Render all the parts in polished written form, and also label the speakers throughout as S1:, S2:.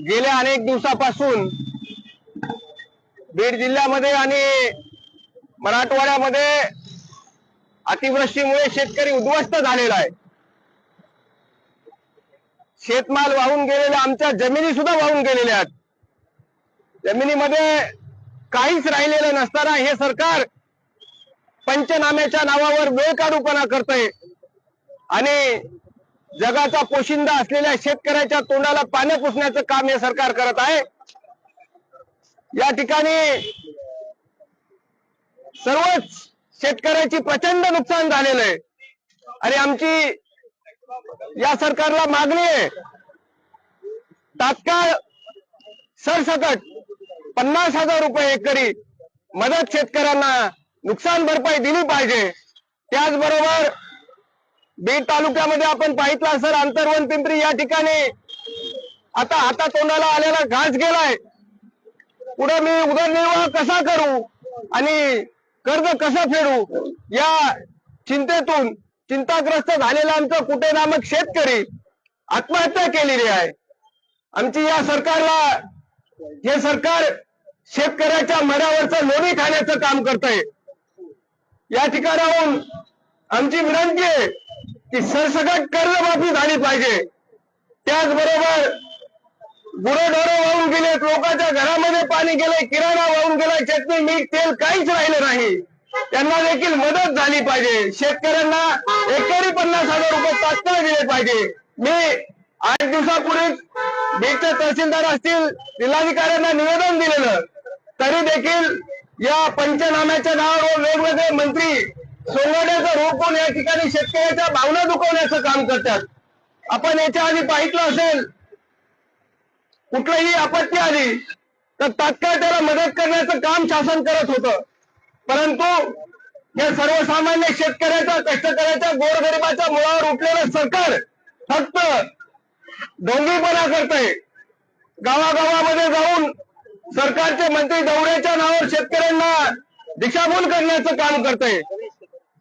S1: गेल्या अनेक दिवसापासून बीड जिल्ह्यामध्ये आणि मराठवाड्यामध्ये अतिवृष्टीमुळे शेतकरी उद्ध्वस्त झालेला आहे। शेतमाल वाहून गेलेल्या आमच्या जमिनी सुद्धा वाहून गेलेल्या आहेत। जमिनीमध्ये काहीच राहिलेलं नसताना हे सरकार पंचनाम्याच्या नावावर वेळकाढूपणा करतंय आणि जगाचा पोशिंदा असलेल्या शेतकऱ्याच्या तोंडाला पाणी पुसण्याचं काम हे सरकार करत आहे। या ठिकाणी सर्वच शेतकऱ्याची प्रचंड नुकसान झालेलं आहे आणि आमची या सरकारला मागणी आहे, तात्काळ सरसकट 50,000 रुपये एकरी मदत शेतकऱ्यांना नुकसान भरपाई दिली पाहिजे। त्याचबरोबर बीड तालुक्यामध्ये आपण पाहितलं असेल अंतरवन पिंपरी या ठिकाणी आता हातातोंडाला आलेला घास गेलाय। पुढे मी उदरनिर्वाह कसा करू आणि कर्ज कसं फेडू या चिंतेतून चिंताग्रस्त झालेला आमचा कुटे नामक शेतकरी आत्महत्या केलेली आहे। आमची या सरकारला हे सरकार शेतकऱ्याच्या मड्यावरचं लोणी खाण्याचं काम करतंय। या ठिकाणाहून आमची विनंती आहे की सरसकट कर्जमाफी झाली पाहिजे। त्याचबरोबर गुरंढोरं वाहून गेले, लोकांच्या घरामध्ये पाणी गेले, किराणा वाहून गेला, चटणी मीठ तेल काहीच राहिलं नाही, त्यांना देखील मदत झाली पाहिजे। शेतकऱ्यांना एकरी 50,000 रुपये तात्काळ दिले पाहिजे। मी 8 दिवसापूर्वी बीडचे तहसीलदार असतील जिल्हाधिकाऱ्यांना निवेदन दिलेलं, तरी देखील या पंचनाम्याच्या नावावर वेगवेगळे मंत्री सोंगाड्याचं रोखून या ठिकाणी शेतकऱ्याच्या भावना दुखवण्याचं काम करतात। आपण याच्या आधी पाहितलं असेल, कुठलीही आपत्ती आली तर तात्काळ त्याला मदत करण्याचं काम शासन करत होतं, परंतु या सर्वसामान्य शेतकऱ्याच्या कष्टकऱ्याच्या गोरगरिबाच्या मुळावर उठलेलं सरकार फक्त ढोंगीपणा करतंय। गावागावामध्ये जाऊन सरकारचे मंत्री दौऱ्याच्या नावावर शेतकऱ्यांना दिशाभूल करण्याचं काम करतंय,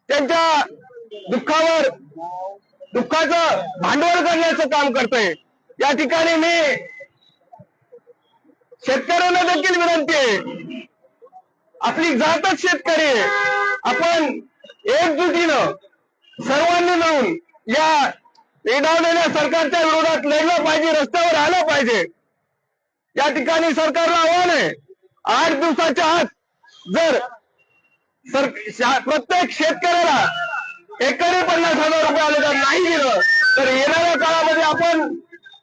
S1: त्यांच्या दुःखाचं भांडवल करण्याचं काम करतंय। या ठिकाणी मी शेतकऱ्यांना देखील विनंती आहे, आपली जातच शेतकरी आहे, आपण एकजुटीनं सर्वांनी मिळून या वेडावलेल्या सरकारच्या विरोधात लढलं पाहिजे, रस्त्यावर आलं पाहिजे। या ठिकाणी सरकारला आव्हान आहे, 8 दिवसाच्या आत जर प्रत्येक शेतकऱ्याला एकरी 50,000 रुपये अनुदान नाही दिलं तर येणाऱ्या काळामध्ये आपण